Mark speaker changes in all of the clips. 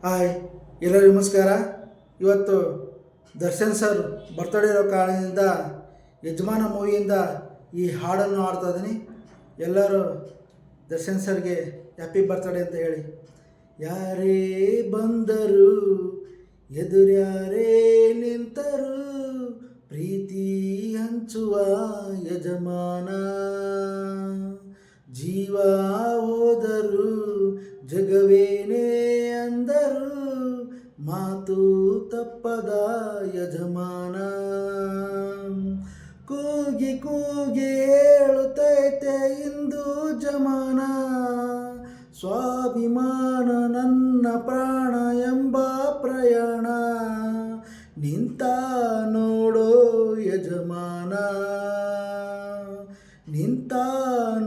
Speaker 1: Hi, ಎಲ್ಲರಿಗೂ ನಮಸ್ಕಾರ. ಇವತ್ತು ದರ್ಶನ್ ಸರ್ ಬರ್ತಡೇ ಇರೋ ಕಾರಣದಿಂದ ಯಜಮಾನ ಮೂವಿಯಿಂದ ಈ ಹಾಡನ್ನು ಹಾಡ್ತಾ ಇದ್ದೀನಿ. ಎಲ್ಲರೂ ದರ್ಶನ್ ಸರ್ಗೆ ಹ್ಯಾಪಿ ಬರ್ತಡೇ ಅಂತ ಹೇಳಿ. ಯಾರೇ ಬಂದರು ಎದುರ್ಯಾರೇ ನಿಂತರು, ಪ್ರೀತಿ ಹಂಚುವ ಯಜಮಾನ. ಜೀವ ಹೋದರು ಜಗವೇನೇ ಅಂದರು, ಮಾತು ತಪ್ಪದ ಯಜಮಾನ. ಕೂಗಿ ಕೂಗಿ ಹೇಳುತ್ತೈತೆ ಇಂದು ಜಮಾನ, ಸ್ವಾಭಿಮಾನ ನನ್ನ ಪ್ರಾಣ ಎಂಬ ಪ್ರಯಾಣ. ನಿಂತ ನೋಡೋ ಯಜಮಾನ, ನಿಂತ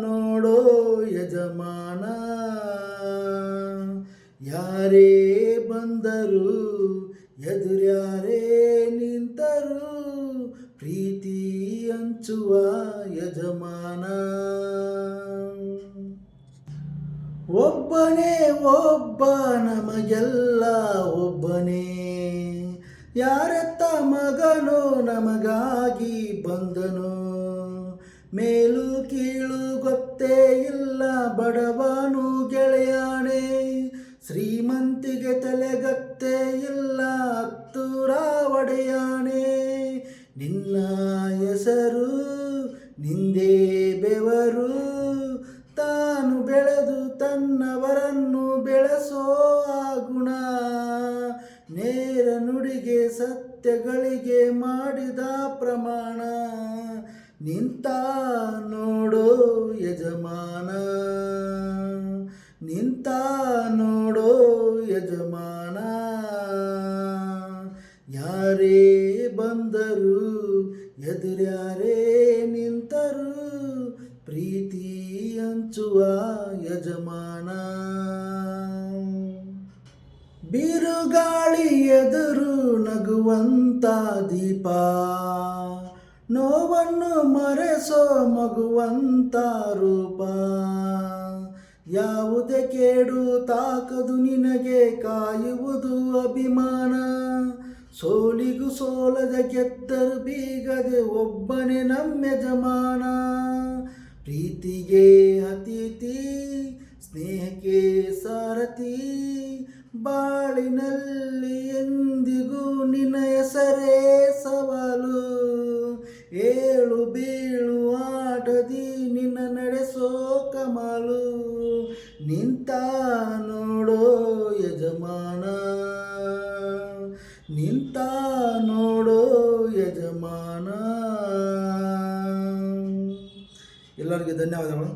Speaker 1: ನೋಡೋ ಯಜಮಾನ. ಯಾರೇ ಬಂದರು ಎದುರ್ಯಾರೇ ನಿಂತರು, ಪ್ರೀತಿ ಹಂಚುವ ಯಜಮಾನ. ಒಬ್ಬನೇ ಒಬ್ಬ ನಮಗೆಲ್ಲ ಒಬ್ಬನೇ, ಯಾರೆತ್ತ ಮಗನೋ ನಮಗಾಗಿ ಬಂದನು. ಮೇಲು ಕೀಳು ಗೊತ್ತೇ ಇಲ್ಲ ಬಡವನು ಗೆಳೆಯಾಣೆ, ಶ್ರೀಮಂತಿಗೆ ತಲೆಗತ್ತೇ ಇಲ್ಲ ಹತ್ತೂರ ಒಡೆಯಾಣೆ. ನಿನ್ನ ಹೆಸರು ನಿಂದೇ ಬೆವರು, ತಾನು ಬೆಳೆದು ತನ್ನವರನ್ನು ಬೆಳೆಸೋ ಗುಣ. ನೇರ ನುಡಿಗೆ ಸತ್ಯಗಳಿಗೆ ಮಾಡಿದ ಪ್ರಮಾಣ. ನಿಂತ ನೋಡೋ ಯಜಮಾನ, ನಿಂತ ನೋಡೋ ಯಜಮಾನ. ಯಾರೇ ಬಂದರು ಎದುರ್ಯಾರೇ ನಿಂತರು, ಪ್ರೀತಿ ಹಂಚುವ ಯಜಮಾನ. ಬಿರುಗಾಳಿ ಎದುರು ನಗುವಂತ ದೀಪ, ನೋವನ್ನು ಮರೆಸೋ ಮಗುವಂತ ರೂಪ. ಯಾವುದೇ ಕೇಡು ತಾಕದು ನಿನಗೆ ಕಾಯುವುದು ಅಭಿಮಾನ. ಸೋಲಿಗೂ ಸೋಲದ ಗೆದ್ದರು ಬೀಗದೆ ಒಬ್ಬನೇ ನಮ್ಮ ಯಜಮಾನ. ಪ್ರೀತಿಗೆ ಅತಿಥಿ ಸ್ನೇಹಕ್ಕೆ ಸಾರಥಿ, ಬಾಳಿನಲ್ಲಿ ಎಂದಿಗೂ ನಿನ್ನ ಹೆಸರೇ ಸವಾಲು. ಏಳು ಬೀಳು ಆಟದಿ ನಿನ್ನ ನಡೆಸೋ ಕಮಾಲು. ನಿಂತ ನೋಡೋ ಯಜಮಾನ, ನಿಂತ ನೋಡೋ ಯಜಮಾನ. ಎಲ್ಲರಿಗೂ ಧನ್ಯವಾದಗಳು.